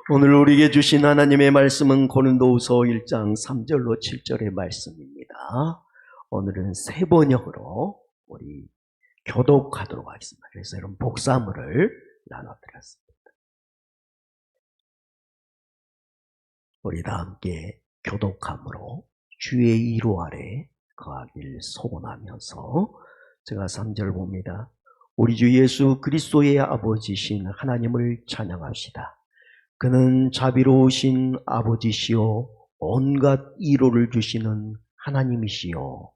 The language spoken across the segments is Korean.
오늘 우리에게 주신 하나님의 말씀은 고린도후서 1장 3절로 7절의 말씀입니다. 오늘은 세 번역으로 우리 교독하도록 하겠습니다. 그래서 이런 복사물을 나눠드렸습니다. 우리 다 함께 교독함으로 주의 이로 아래 거하길 소원하면서 제가 3절 봅니다. 우리 주 예수 그리스도의 아버지신 하나님을 찬양합시다. 그는 자비로우신 아버지시요 온갖 위로를 주시는 하나님이시요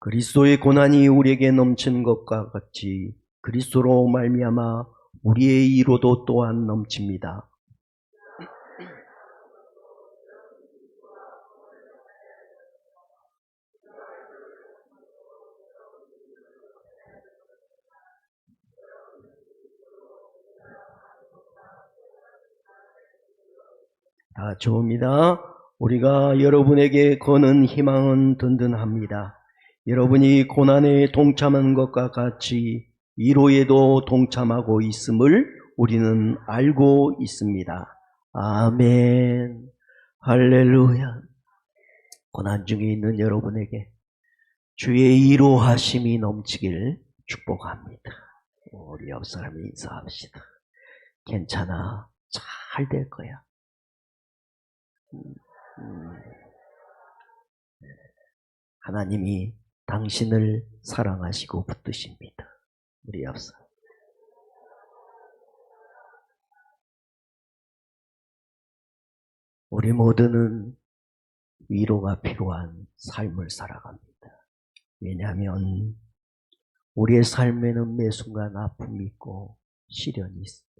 그리스도의 고난이 우리에게 넘치는 것과 같이 그리스도로 말미암아 우리의 위로도 또한 넘칩니다. 다 좋습니다. 우리가 여러분에게 거는 희망은 든든합니다. 여러분이 고난에 동참한 것과 같이 위로에도 동참하고 있음을 우리는 알고 있습니다. 아멘. 할렐루야. 고난 중에 있는 여러분에게 주의 위로하심이 넘치길 축복합니다. 우리 옆 사람이 인사합시다. 괜찮아. 잘 될 거야. 하나님이 당신을 사랑하시고 붙드십니다. 우리 앞서 우리 모두는 위로가 필요한 삶을 살아갑니다. 왜냐하면 우리의 삶에는 매 순간 아픔이 있고 시련이 있습니다.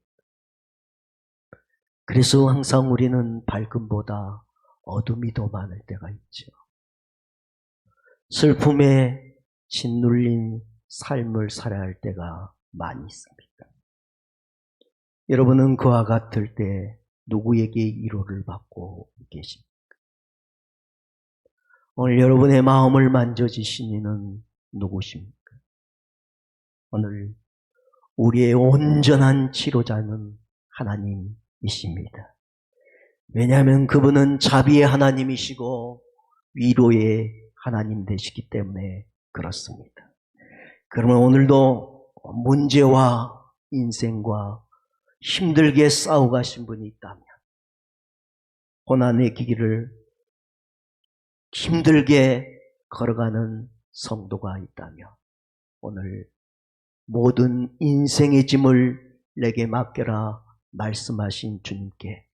그래서 항상 우리는 밝음보다 어둠이 더 많을 때가 있죠. 슬픔에 짓눌린 삶을 살아야 할 때가 많이 있습니다. 여러분은 그와 같을 때 누구에게 위로를 받고 계십니까? 오늘 여러분의 마음을 만져주신 이는 누구십니까? 오늘 우리의 온전한 치료자는 하나님이십니다. 왜냐하면 그분은 자비의 하나님이시고 위로의 하나님 되시기 때문에 그렇습니다. 그러면 오늘도 문제와 인생과 힘들게 싸워가신 분이 있다면, 고난의 길을 힘들게 걸어가는 성도가 있다면, 오늘 모든 인생의 짐을 내게 맡겨라 말씀하신 주님께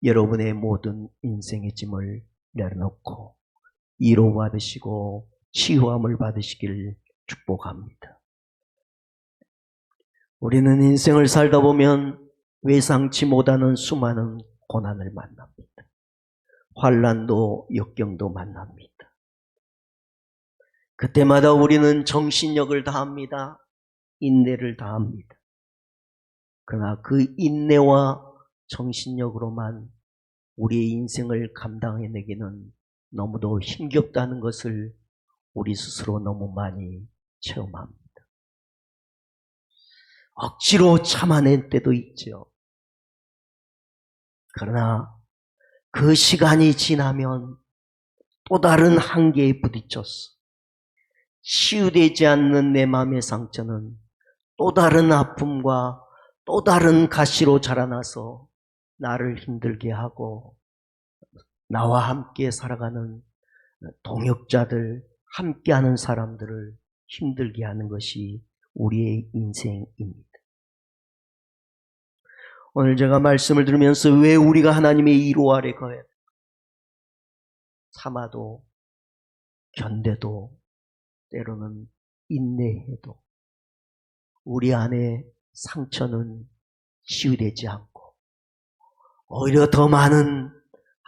여러분의 모든 인생의 짐을 내려놓고 위로받으시고 치유함을 받으시길 축복합니다. 우리는 인생을 살다 보면 예상치 못하는 수많은 고난을 만납니다. 환난도 역경도 만납니다. 그때마다 우리는 정신력을 다합니다. 인내를 다합니다. 그러나 그 인내와 정신력으로만 우리의 인생을 감당해내기는 너무도 힘겹다는 것을 우리 스스로 너무 많이 체험합니다. 억지로 참아낸 때도 있죠. 그러나 그 시간이 지나면 또 다른 한계에 부딪혔어. 치유되지 않는 내 마음의 상처는 또 다른 아픔과 또 다른 가시로 자라나서 나를 힘들게 하고 나와 함께 살아가는 동역자들, 함께하는 사람들을 힘들게 하는 것이 우리의 인생입니다. 오늘 제가 말씀을 들으면서 왜 우리가 하나님의 위로 아래 거해야 될까? 참아도 견뎌도 때로는 인내해도 우리 안에 상처는 치유되지 않고 오히려 더 많은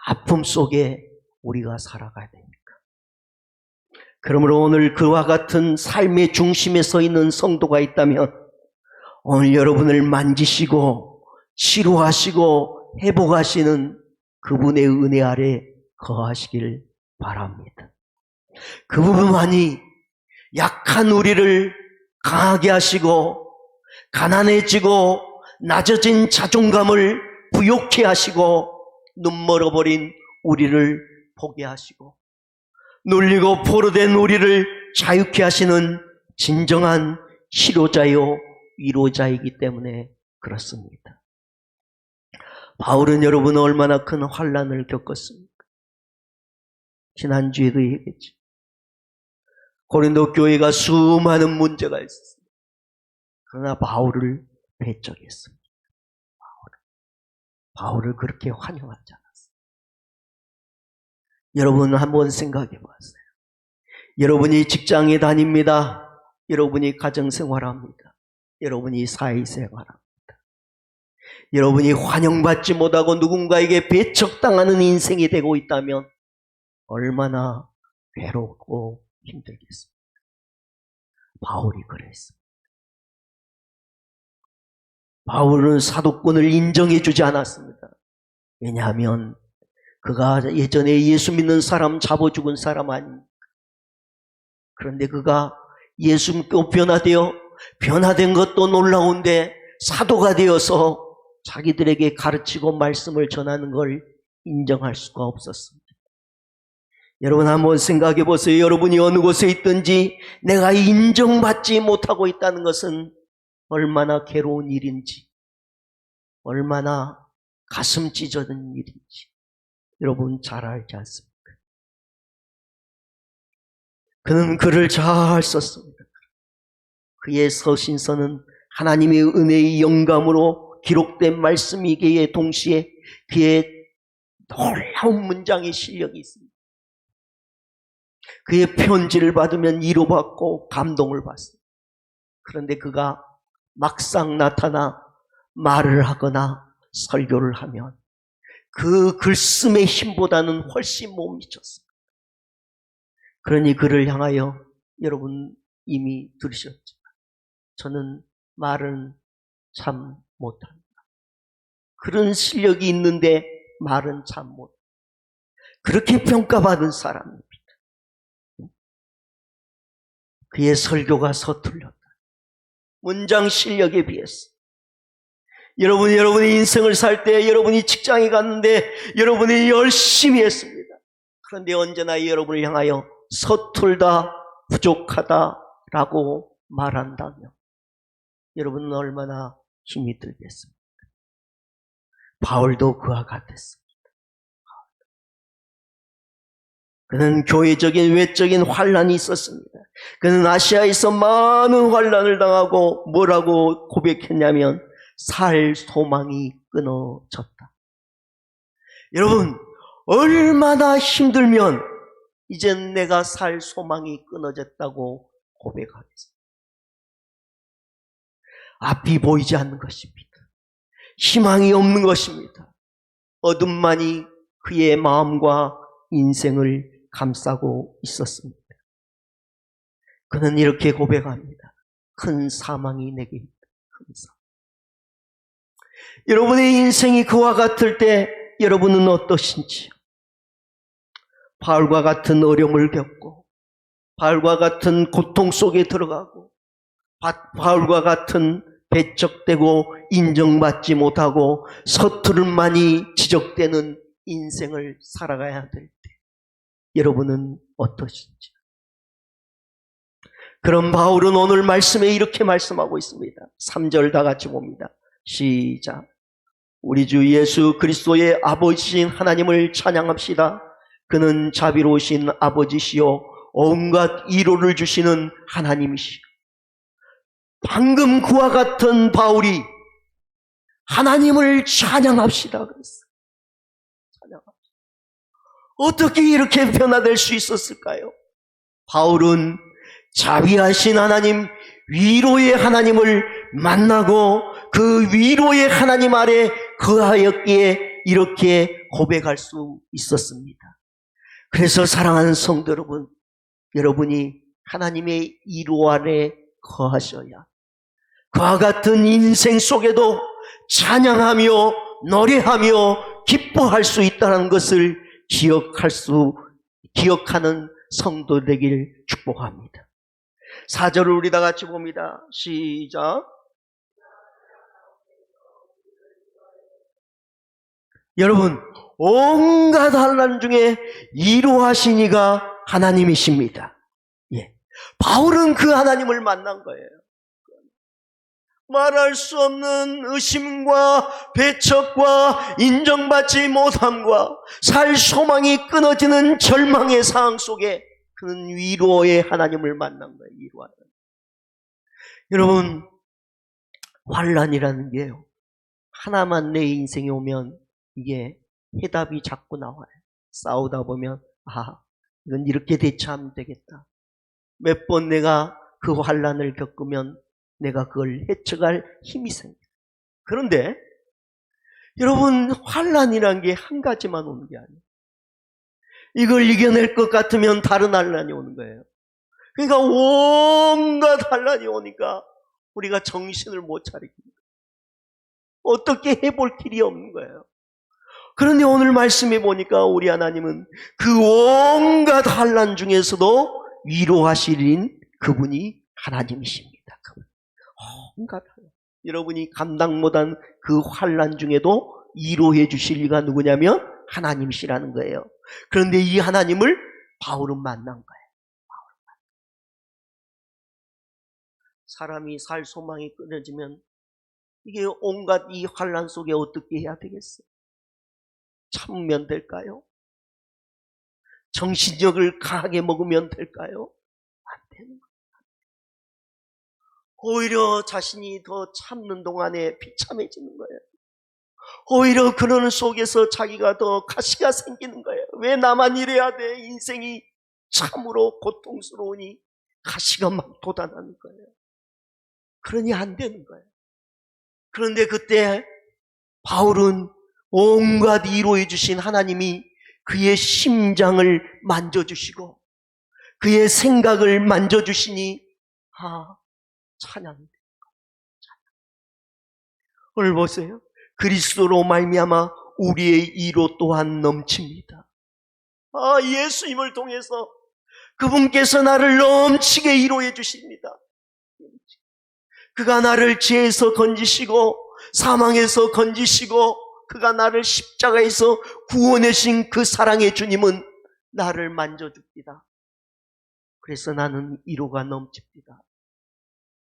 아픔 속에 우리가 살아가야 됩니까? 그러므로 오늘 그와 같은 삶의 중심에 서 있는 성도가 있다면 오늘 여러분을 만지시고 치료하시고 회복하시는 그분의 은혜 아래 거하시길 바랍니다. 그분만이 약한 우리를 강하게 하시고 가난해지고 낮아진 자존감을 부욕해 하시고 눈멀어버린 우리를 보게 하시고 눌리고 포로된 우리를 자유케 하시는 진정한 치료자요 위로자이기 때문에 그렇습니다. 바울은 여러분 얼마나 큰 환난을 겪었습니까? 지난주에도 얘기했죠. 고린도 교회가 수많은 문제가 있었습니다. 그러나 바울을 배척했습니다. 바울을 그렇게 환영하지 않았어요. 여러분 한번 생각해 보세요. 여러분이 직장에 다닙니다. 여러분이 가정생활합니다. 여러분이 사회생활합니다. 여러분이 환영받지 못하고 누군가에게 배척당하는 인생이 되고 있다면 얼마나 괴롭고 힘들겠습니까? 바울이 그랬습니다. 바울은 사도권을 인정해 주지 않았습니다. 왜냐하면 그가 예전에 예수 믿는 사람 잡아 죽은 사람 아닙니까? 그런데 그가 예수 믿고 변화된 것도 놀라운데 사도가 되어서 자기들에게 가르치고 말씀을 전하는 걸 인정할 수가 없었습니다. 여러분 한번 생각해 보세요. 여러분이 어느 곳에 있든지 내가 인정받지 못하고 있다는 것은 얼마나 괴로운 일인지, 얼마나 가슴 찢어지는 일인지 여러분 잘 알지 않습니까? 그는 글을 잘 썼습니다. 그의 서신서는 하나님의 은혜의 영감으로 기록된 말씀이기에 동시에 그의 놀라운 문장의 실력이 있습니다. 그의 편지를 받으면 위로받고 감동을 받습니다. 그런데 그가 막상 나타나 말을 하거나 설교를 하면 그 글씀의 힘보다는 훨씬 못 미쳤습니다. 그러니 그를 향하여 여러분 이미 들으셨죠. 저는 말은 참 못합니다. 그런 실력이 있는데 말은 참 못합니다. 그렇게 평가받은 사람입니다. 그의 설교가 서툴렸다. 문장 실력에 비해서. 여러분이 인생을 살 때 여러분이 직장에 갔는데 여러분이 열심히 했습니다. 그런데 언제나 여러분을 향하여 서툴다, 부족하다라고 말한다면 여러분은 얼마나 힘이 들겠습니까? 바울도 그와 같았습니다. 그는 교회적인 외적인 환란이 있었습니다. 그는 아시아에서 많은 환란을 당하고 뭐라고 고백했냐면 살 소망이 끊어졌다. 여러분 얼마나 힘들면 이젠 내가 살 소망이 끊어졌다고 고백하겠습니다. 앞이 보이지 않는 것입니다. 희망이 없는 것입니다. 어둠만이 그의 마음과 인생을 감싸고 있었습니다. 그는 이렇게 고백합니다. 큰 사망이 내게 있다. 큰 사망. 여러분의 인생이 그와 같을 때 여러분은 어떠신지요? 바울과 같은 어려움을 겪고 바울과 같은 고통 속에 들어가고 바울과 같은 배척되고 인정받지 못하고 서투름만이 지적되는 인생을 살아가야 될 때 여러분은 어떠신지. 그럼 바울은 오늘 말씀에 이렇게 말씀하고 있습니다. 3절 다 같이 봅니다. 시작. 우리 주 예수 그리스도의 아버지신 하나님을 찬양합시다. 그는 자비로우신 아버지시요 온갖 위로를 주시는 하나님이시요. 방금 그와 같은 바울이 하나님을 찬양합시다 그랬어요. 찬양합시다. 어떻게 이렇게 변화될 수 있었을까요? 바울은 자비하신 하나님, 위로의 하나님을 만나고 그 위로의 하나님 아래 거하였기에 이렇게 고백할 수 있었습니다. 그래서 사랑하는 성도 여러분, 여러분이 하나님의 위로 아래 거하셔야 그와 같은 인생 속에도 찬양하며 노래하며 기뻐할 수 있다는 것을 기억하는 성도 되길 축복합니다. 4절을 우리 다 같이 봅니다. 시작. 여러분, 온갖 환난 중에 이루하신 이가 하나님이십니다. 예. 바울은 그 하나님을 만난 거예요. 말할 수 없는 의심과 배척과 인정받지 못함과 살 소망이 끊어지는 절망의 상황 속에 그는 위로의 하나님을 만난 거예요. 위로하는. 여러분, 환난이라는 게요, 하나만 내 인생에 오면 이게 해답이 자꾸 나와요. 싸우다 보면 이건 이렇게 대처하면 되겠다. 몇 번 내가 그 환난을 겪으면 내가 그걸 헤쳐갈 힘이 생겨요. 그런데 여러분, 환난이란 게 한 가지만 오는 게 아니에요. 이걸 이겨낼 것 같으면 다른 환난이 오는 거예요. 그러니까 온갖 환난이 오니까 우리가 정신을 못 차리겠어요. 어떻게 해볼 길이 없는 거예요. 그런데 오늘 말씀해 보니까 우리 하나님은 그 온갖 환난 중에서도 위로하시린 그분이 하나님이십니다. 온갖 환난. 여러분이 감당 못한 그 환난 중에도 위로해 주실 이가 누구냐면 하나님이시라는 거예요. 그런데 이 하나님을 바울은 만난 거예요. 사람이 살 소망이 끊어지면 이게 온갖 이 환난 속에 어떻게 해야 되겠어요? 참으면 될까요? 정신력을 강하게 먹으면 될까요? 안 되는 거예요. 오히려 자신이 더 참는 동안에 비참해지는 거예요. 오히려 그러는 속에서 자기가 더 가시가 생기는 거예요. 왜 나만 이래야 돼? 인생이 참으로 고통스러우니 가시가 막 돋아나는 거예요. 그러니 안 되는 거예요. 그런데 그때 바울은 온갖 위로해 주신 하나님이 그의 심장을 만져주시고 그의 생각을 만져주시니 찬양입니다. 오늘 보세요. 그리스도로 말미암아 우리의 위로 또한 넘칩니다. 예수님을 통해서 그분께서 나를 넘치게 위로해 주십니다. 그가 나를 죄에서 건지시고 사망에서 건지시고 그가 나를 십자가에서 구원해 주신 그 사랑의 주님은 나를 만져줍니다. 그래서 나는 위로가 넘칩니다.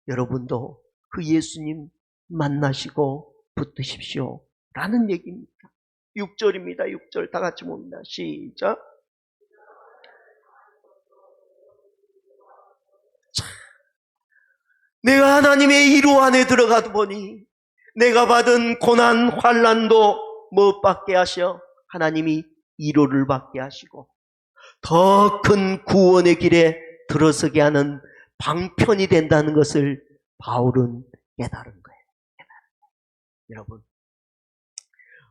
여러분도 그 예수님 만나시고 붙드십시오 라는 얘기입니다. 6절입니다. 6절 다 같이 봅니다. 시작. 내가 하나님의 위로 안에 들어가다 보니 내가 받은 고난 환난도 못 받게 하셔 하나님이 위로를 받게 하시고 더 큰 구원의 길에 들어서게 하는 방편이 된다는 것을 바울은 깨달은 거예요. 여러분,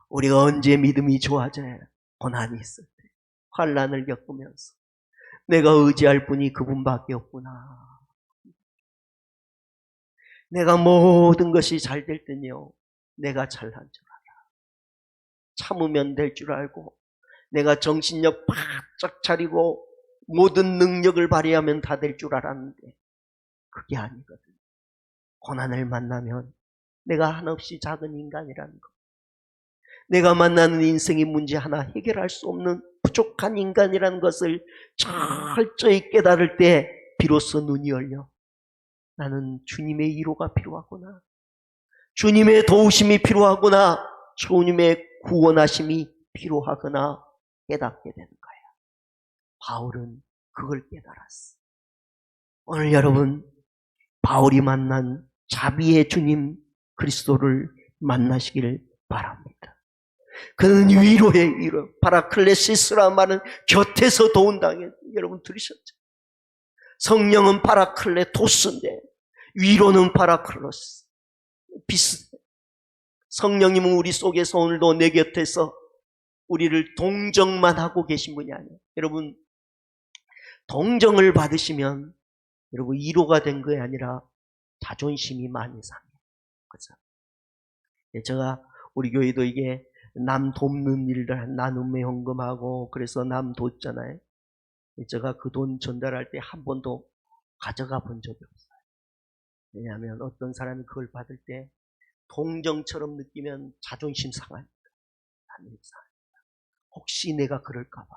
우리가 언제 믿음이 좋아져요? 고난이 있을 때, 환난을 겪으면서 내가 의지할 분이 그분밖에 없구나. 내가 모든 것이 잘 될 때는요, 내가 잘난 줄 알아. 참으면 될 줄 알고 내가 정신력 바짝 차리고 모든 능력을 발휘하면 다 될 줄 알았는데 그게 아니거든. 고난을 만나면 내가 한없이 작은 인간이라는 것, 내가 만나는 인생의 문제 하나 해결할 수 없는 부족한 인간이라는 것을 철저히 깨달을 때 비로소 눈이 열려 나는 주님의 위로가 필요하구나, 주님의 도우심이 필요하구나, 주님의 구원하심이 필요하구나 깨닫게 되는 거예요. 바울은 그걸 깨달았어. 오늘 여러분, 바울이 만난 자비의 주님 그리스도를 만나시길 바랍니다. 그는 위로의 위로, 파라클레시스라는 말은 곁에서 도운다. 여러분 들으셨죠? 성령은 파라클레토스인데 위로는 파라클로스. 비슷해. 성령님은 우리 속에서 오늘도 내 곁에서 우리를 동정만 하고 계신 분이 아니에요. 여러분, 동정을 받으시면 여러분 위로가 된 것이 아니라 자존심이 많이 상해요. 그렇죠? 제가 우리 교회도 이게 남 돕는 일을 나눔에 헌금하고 그래서 남 돕잖아요. 제가 그 돈 전달할 때 한 번도 가져가 본 적이 없어요. 왜냐하면 어떤 사람이 그걸 받을 때 동정처럼 느끼면 자존심 상합니다. 혹시 내가 그럴까봐.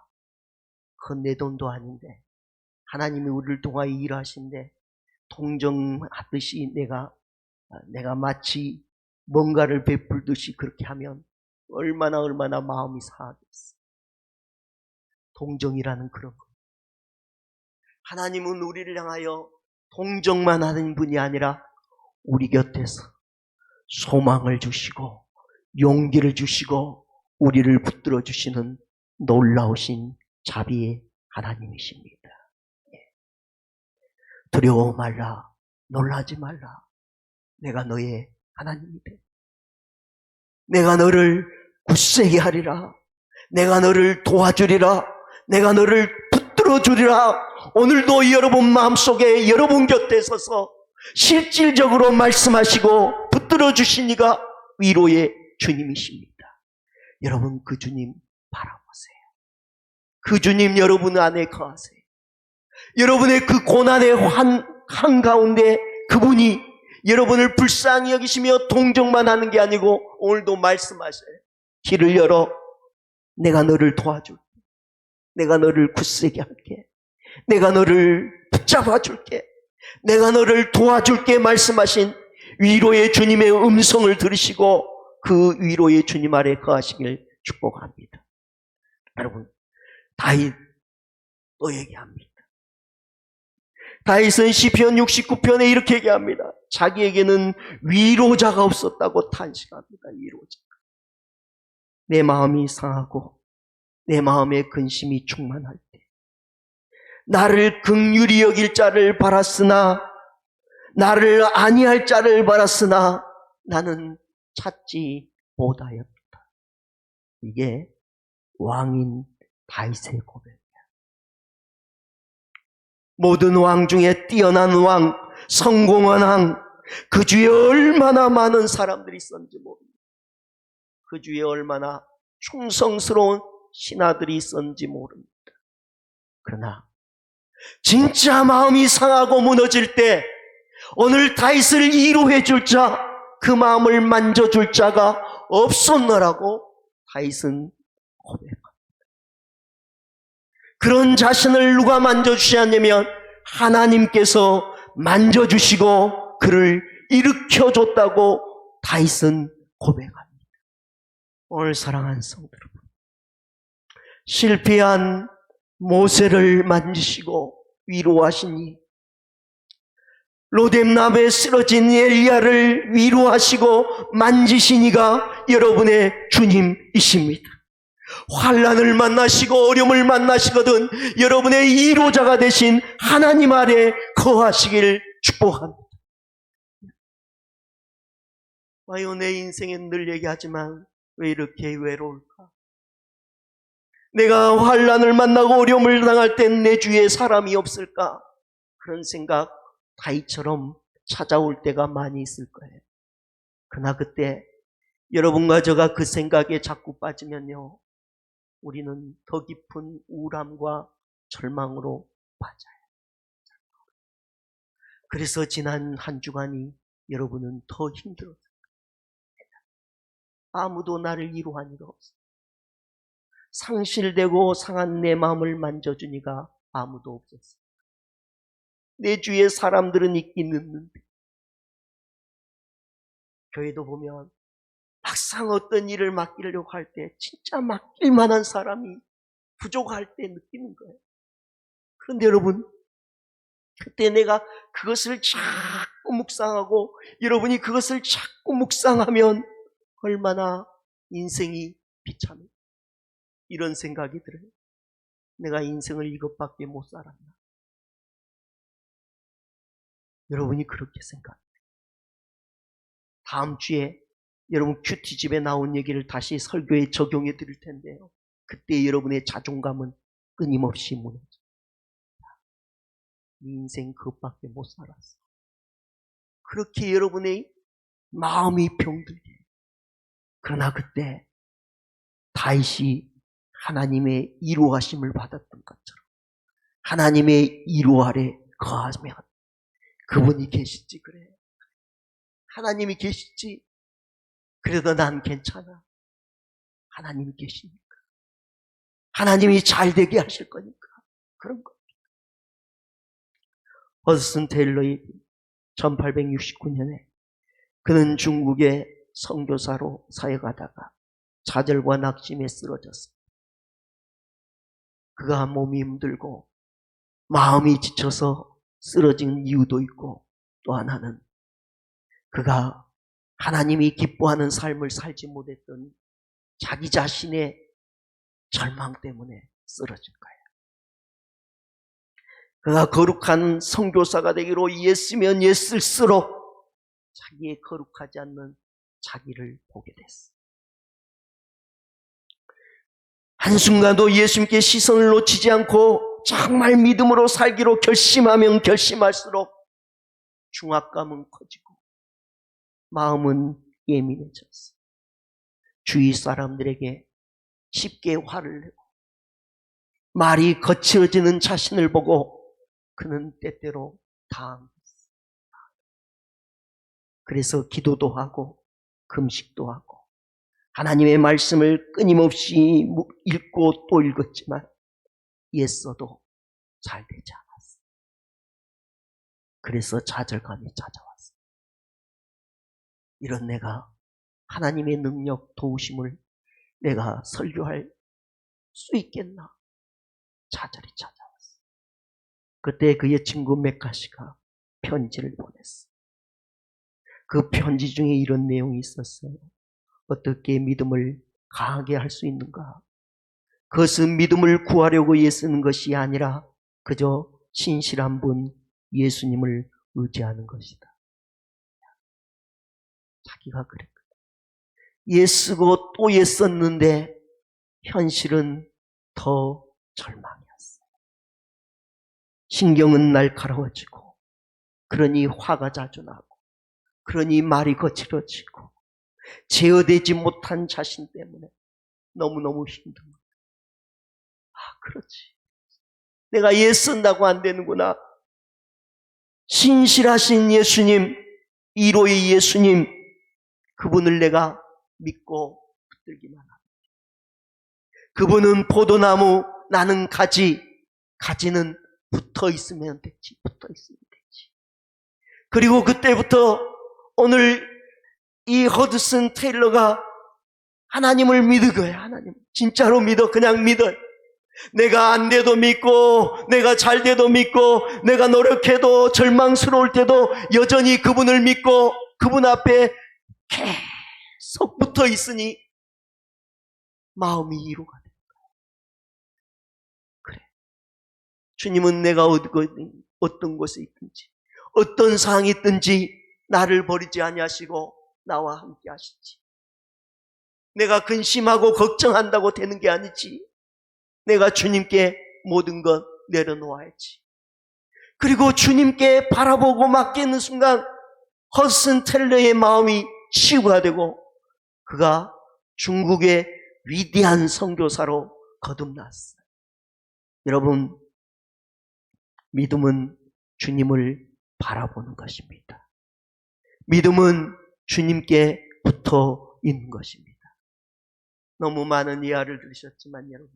그건 내 돈도 아닌데 하나님이 우리를 통하여 일하신데 동정하듯이 내가 마치 뭔가를 베풀듯이 그렇게 하면 얼마나 마음이 상하겠어. 동정이라는 그런 거. 하나님은 우리를 향하여 동정만 하는 분이 아니라 우리 곁에서 소망을 주시고 용기를 주시고 우리를 붙들어 주시는 놀라우신 자비의 하나님이십니다. 두려워 말라, 놀라지 말라. 내가 너의 하나님이 돼. 내가 너를 굳세게 하리라. 내가 너를 도와주리라. 내가 너를 붙들어 주리라. 오늘도 여러분 마음속에 여러분 곁에 서서 실질적으로 말씀하시고 붙들어 주신 이가 위로의 주님이십니다. 여러분 그 주님 바라보세요. 그 주님 여러분 안에 거하세요. 여러분의 그 고난의 한가운데 그분이 여러분을 불쌍히 여기시며 동정만 하는 게 아니고 오늘도 말씀하셔요. 길을 열어 내가 너를 도와줄게. 내가 너를 굳세게 할게. 내가 너를 붙잡아 줄게. 내가 너를 도와줄게 말씀하신 위로의 주님의 음성을 들으시고 그 위로의 주님 아래 거하시길 축복합니다. 여러분 다윗 또 얘기합니다. 다윗은 시편 69편에 이렇게 얘기합니다. 자기에게는 위로자가 없었다고 탄식합니다. 위로자가. 내 마음이 상하고 내 마음에 근심이 충만할 때 나를 긍휼히 여길 자를 바랐으나 나를 안위할 자를 바랐으나 나는 찾지 못하였다. 이게 왕인 다윗의 고백이야. 모든 왕 중에 뛰어난 왕, 성공한 왕, 그 주위에 얼마나 많은 사람들이 있었는지 모릅니다. 그 주위에 얼마나 충성스러운 신하들이 있었는지 모릅니다. 그러나 진짜 마음이 상하고 무너질 때 오늘 다윗을 위로해 줄 자, 그 마음을 만져줄 자가 없었노라고 다윗은 고백합니다. 그런 자신을 누가 만져주셨냐면 하나님께서 만져주시고 그를 일으켜줬다고 다윗은 고백합니다. 오늘 사랑하는 성도 여러분, 실패한 모세를 만지시고 위로하시니 로뎀나무에 쓰러진 엘리야를 위로하시고 만지시니가 여러분의 주님이십니다. 환난을 만나시고 어려움을 만나시거든 여러분의 위로자가 되신 하나님 아래 거하시길 축복합니다. 와요, 내 인생엔 늘 얘기하지만 왜 이렇게 외로울까? 내가 환난을 만나고 어려움을 당할 땐 내 주위에 사람이 없을까? 그런 생각 다윗처럼 찾아올 때가 많이 있을 거예요. 그러나 그때 여러분과 저가 그 생각에 자꾸 빠지면요, 우리는 더 깊은 우울함과 절망으로 빠져요. 그래서 지난 한 주간이 여러분은 더 힘들었어요. 아무도 나를 위로한 이가 없어요. 상실되고 상한 내 마음을 만져준 이가 아무도 없었어요. 내 주위에 사람들은 있긴 있는데 교회도 보면 막상 어떤 일을 맡기려고 할 때 진짜 맡길 만한 사람이 부족할 때 느끼는 거예요. 그런데 여러분, 그때 내가 그것을 자꾸 묵상하고 여러분이 그것을 자꾸 묵상하면 얼마나 인생이 비참해. 이런 생각이 들어요. 내가 인생을 이것밖에 못 살았나. 여러분이 그렇게 생각해요. 다음 주에 여러분 큐티집에 나온 얘기를 다시 설교에 적용해 드릴 텐데요. 그때 여러분의 자존감은 끊임없이 무너져요. 인생 그것밖에 못 살았어. 그렇게 여러분의 마음이 병들게. 그러나 그때 다윗이 하나님의 이루하심을 받았던 것처럼 하나님의 이루 아래 거하면 그분이 계시지 그래. 하나님이 계시지. 그래도 난 괜찮아. 하나님이 계시니까. 하나님이 잘 되게 하실 거니까. 그런 거. 허드슨 테일러이 1869년에 그는 중국의 선교사로 사역하다가 좌절과 낙심에 쓰러졌습니다. 그가 몸이 힘들고 마음이 지쳐서 쓰러진 이유도 있고 또 하나는 그가 하나님이 기뻐하는 삶을 살지 못했던 자기 자신의 절망 때문에 쓰러진 거예요. 그가 거룩한 선교사가 되기로 애쓰면 애쓸수록 자기의 거룩하지 않는 자기를 보게 됐어. 한순간도 예수님께 시선을 놓치지 않고 정말 믿음으로 살기로 결심하면 결심할수록 중압감은 커지고 마음은 예민해졌어. 주위 사람들에게 쉽게 화를 내고 말이 거칠어지는 자신을 보고 그는 때때로 당했어. 그래서 기도도 하고 금식도 하고 하나님의 말씀을 끊임없이 읽고 또 읽었지만 애써도 잘 되지 않았어. 그래서 좌절감이 찾아왔어. 이런 내가 하나님의 능력 도우심을 내가 설교할 수 있겠나? 좌절이 찾아왔어. 그때 그의 친구 메카시가 편지를 보냈어. 그 편지 중에 이런 내용이 있었어요. 어떻게 믿음을 강하게 할 수 있는가? 그것은 믿음을 구하려고 애쓰는 것이 아니라 그저 신실한 분 예수님을 의지하는 것이다. 자기가 그랬거든. 애쓰고 또 애썼는데 현실은 더 절망이었어. 신경은 날카로워지고 그러니 화가 자주 나고 그러니 말이 거칠어지고 제어되지 못한 자신 때문에 너무너무 힘든 거야. 그렇지. 내가 애쓴다고 안 되는구나. 신실하신 예수님, 이로의 예수님, 그분을 내가 믿고 붙들기만 합니다. 그분은 포도나무, 나는 가지, 가지는 붙어 있으면 되지, 붙어 있으면 되지. 그리고 그때부터 오늘 이 허드슨 테일러가 하나님을 믿은 거예요. 하나님 진짜로 믿어. 그냥 믿어. 내가 안 돼도 믿고 내가 잘 돼도 믿고 내가 노력해도 절망스러울 때도 여전히 그분을 믿고 그분 앞에 계속 붙어 있으니 마음이 위로가 된 거예요. 그래. 주님은 내가 어떤 곳에 있든지 어떤 상황이 있든지 나를 버리지 아니하시고 나와 함께 하시지. 내가 근심하고 걱정한다고 되는 게 아니지. 내가 주님께 모든 것 내려놓아야지. 그리고 주님께 바라보고 맡기는 순간 허슨 텔러의 마음이 치유가 되고 그가 중국의 위대한 선교사로 거듭났어요. 여러분, 믿음은 주님을 바라보는 것입니다. 믿음은 주님께 붙어 있는 것입니다. 너무 많은 이야기를 들으셨지만 여러분,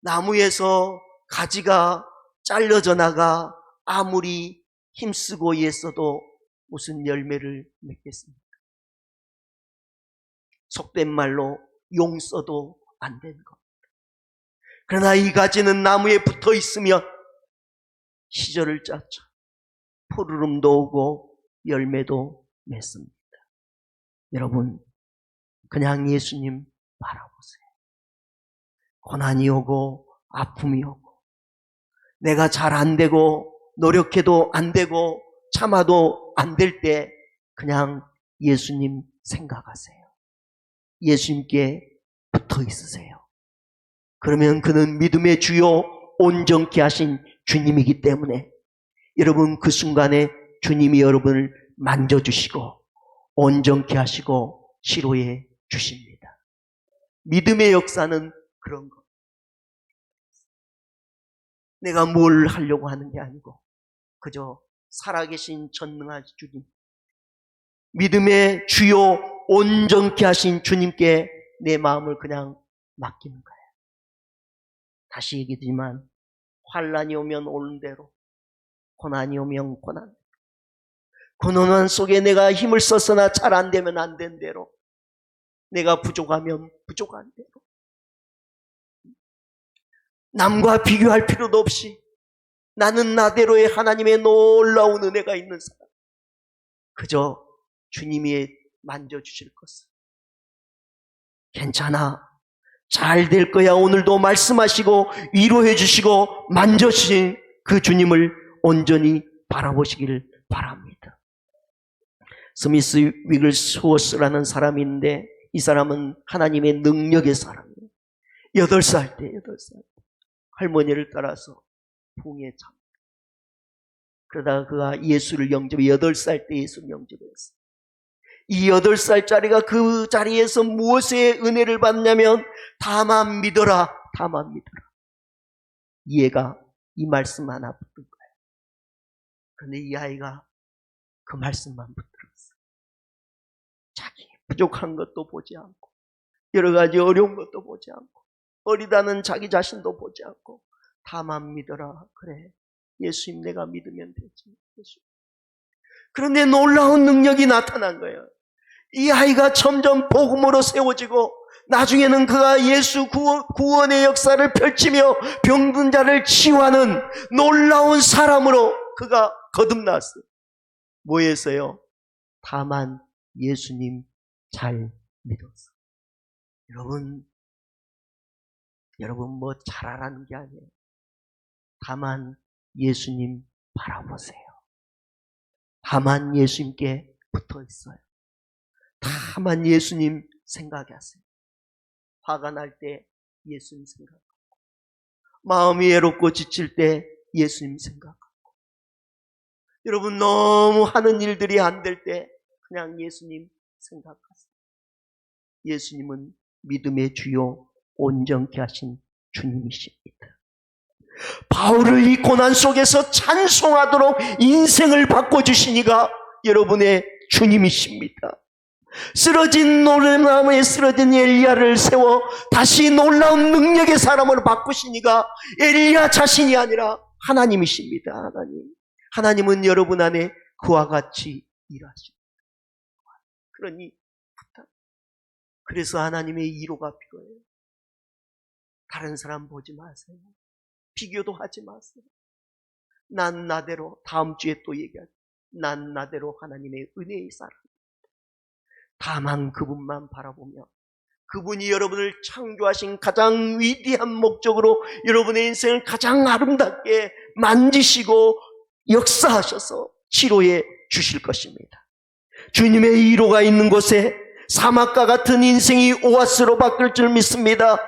나무에서 가지가 잘려져 나가 아무리 힘쓰고 애써도 무슨 열매를 맺겠습니까? 속된 말로 용 써도 안 되는 겁니다. 그러나 이 가지는 나무에 붙어 있으면 시절을 짰죠. 푸르름도 오고 열매도 맺습니다. 여러분, 그냥 예수님 바라보세요. 고난이 오고 아픔이 오고 내가 잘 안 되고 노력해도 안 되고 참아도 안 될 때 그냥 예수님 생각하세요. 예수님께 붙어 있으세요. 그러면 그는 믿음의 주요 온전케 하신 주님이기 때문에 여러분 그 순간에 주님이 여러분을 만져주시고 온전케 하시고 치료해 주십니다. 믿음의 역사는 그런 거. 내가 뭘 하려고 하는 게 아니고 그저 살아계신 전능하신 주님, 믿음의 주요 온전케 하신 주님께 내 마음을 그냥 맡기는 거예요. 다시 얘기지만 환난이 오면 오는 대로, 고난이 오면 고난, 고난 속에 내가 힘을 썼으나 잘 안 되면 안 된 대로, 내가 부족하면 부족한 대로, 남과 비교할 필요도 없이 나는 나대로의 하나님의 놀라운 은혜가 있는 사람, 그저 주님이 만져주실 것을, 괜찮아, 잘 될 거야, 오늘도 말씀하시고 위로해 주시고 만져주신 그 주님을 온전히 바라보시길 바랍니다. 스미스 위글스워스라는 사람이 있는데 이 사람은 하나님의 능력의 사람이에요. 8살 때 할머니를 따라서 풍에 참. 그러다가 그가 예수를 8살 때 예수를 영접했어요. 이 8살짜리가 그 자리에서 무엇의 은혜를 받냐면 다만 믿어라, 다만 믿어라. 얘가 이 말씀 하나 붙든 거예요. 그런데 이 아이가 그 말씀만 붙들었어요. 자기 부족한 것도 보지 않고 여러 가지 어려운 것도 보지 않고 어리다는 자기 자신도 보지 않고 다만 믿어라. 그래, 예수님 내가 믿으면 되지. 예수님. 그런데 놀라운 능력이 나타난 거예요. 이 아이가 점점 복음으로 세워지고 나중에는 그가 예수 구원의 역사를 펼치며 병든 자를 치유하는 놀라운 사람으로 그가 거듭났어요. 뭐에서요? 다만 예수님 잘 믿었어. 여러분 뭐 잘하라는 게 아니에요. 다만 예수님 바라보세요. 다만 예수님께 붙어 있어요. 다만 예수님 생각하세요. 화가 날 때 예수님 생각하고, 마음이 외롭고 지칠 때 예수님 생각하고, 여러분 너무 하는 일들이 안 될 때 그냥 예수님 생각하세요. 예수님은 믿음의 주요 온전케 하신 주님이십니다. 바울을 이 고난 속에서 찬송하도록 인생을 바꿔주시니가 여러분의 주님이십니다. 쓰러진 노래나무에 쓰러진 엘리야를 세워 다시 놀라운 능력의 사람으로 바꾸시니가 엘리야 자신이 아니라 하나님이십니다. 하나님은 여러분 안에 그와 같이 일하십니다. 그러니 그래서 하나님의 위로가 필요해요. 다른 사람 보지 마세요. 비교도 하지 마세요. 난 나대로, 다음 주에 또 얘기하죠. 난 나대로 하나님의 은혜의 사람. 다만 그분만 바라보며 그분이 여러분을 창조하신 가장 위대한 목적으로 여러분의 인생을 가장 아름답게 만지시고 역사하셔서 치료해 주실 것입니다. 주님의 위로가 있는 곳에 사막과 같은 인생이 오아스로 바뀔 줄 믿습니다.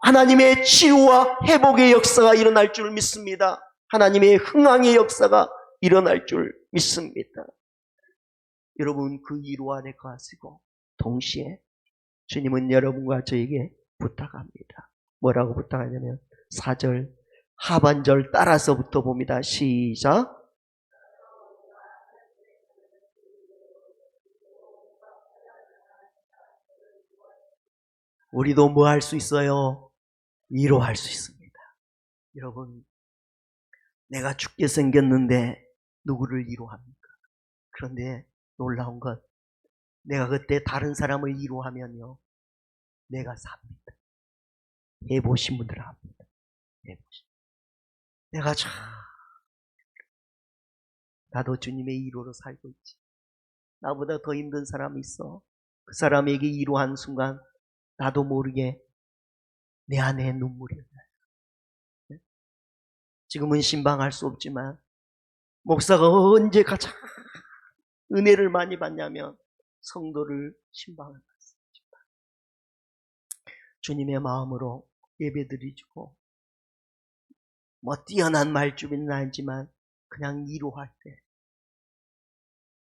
하나님의 치유와 회복의 역사가 일어날 줄 믿습니다. 하나님의 흥황의 역사가 일어날 줄 믿습니다. 여러분 그 위로 안에 가시고 동시에 주님은 여러분과 저에게 부탁합니다. 뭐라고 부탁하냐면 4절 하반절 따라서부터 봅니다. 시작. 우리도 뭐 할 수 있어요? 위로할 수 있습니다. 여러분, 내가 죽게 생겼는데 누구를 위로합니까? 그런데 놀라운 것, 내가 그때 다른 사람을 위로하면요, 내가 삽니다. 해보신 분들 압니다. 내가 참 나도 주님의 위로로 살고 있지. 나보다 더 힘든 사람이 있어. 그 사람에게 위로한 순간 나도 모르게 내 안에 눈물이 나요. 지금은 신방할 수 없지만 목사가 언제 가장 은혜를 많이 받냐면 성도를 신방을 받습니다. 주님의 마음으로 예배드리고 뭐 뛰어난 말주변은 아니지만 그냥 위로할 때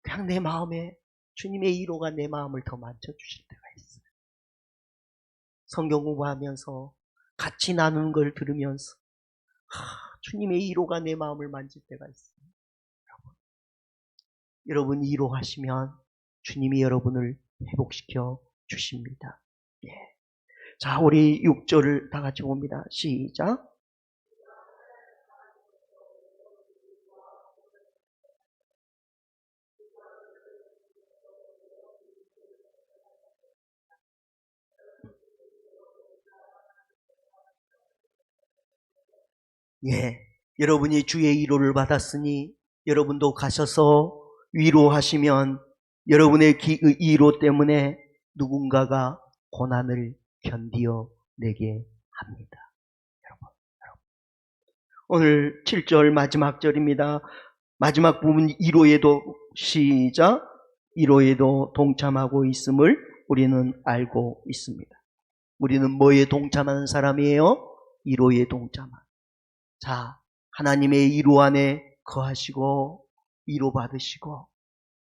그냥 내 마음에 주님의 위로가 내 마음을 더 만져주실 때가 있어요. 성경 공부하면서 같이 나누는 걸 들으면서 주님의 위로가 내 마음을 만질 때가 있어요. 여러분 위로하시면 주님이 여러분을 회복시켜 주십니다. 예. 자, 우리 6절을 다 같이 봅니다. 시작. 예, 여러분이 주의 위로를 받았으니 여러분도 가셔서 위로하시면 여러분의 위로 때문에 누군가가 고난을 견디어 내게 합니다. 오늘 7절 마지막 절입니다. 마지막 부분 위로에도 시작. 위로에도 동참하고 있음을 우리는 알고 있습니다. 우리는 뭐에 동참하는 사람이에요? 위로에 동참하는. 자, 하나님의 위로 안에 거하시고 위로 받으시고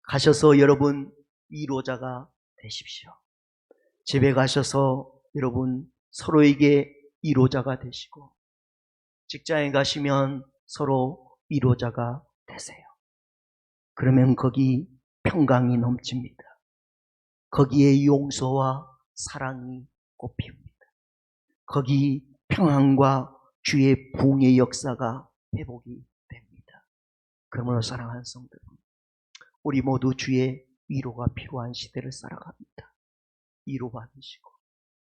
가셔서 여러분 위로자가 되십시오. 집에 가셔서 여러분 서로에게 위로자가 되시고 직장에 가시면 서로 위로자가 되세요. 그러면 거기 평강이 넘칩니다. 거기에 용서와 사랑이 꽃피웁니다. 거기 평안과 주의 부흥의 역사가 회복이 됩니다. 그러므로 사랑하는 성도 여러분, 우리 모두 주의 위로가 필요한 시대를 살아갑니다. 위로받으시고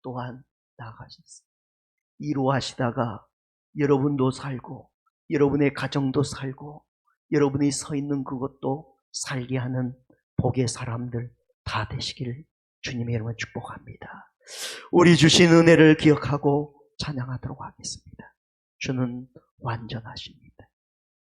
또한 나아가셨어요. 위로하시다가 여러분도 살고 여러분의 가정도 살고 여러분이 서 있는 그것도 살게 하는 복의 사람들 다 되시기를 주님의 이름으로 축복합니다. 우리 주신 은혜를 기억하고 찬양하도록 하겠습니다. 주는 완전하십니다.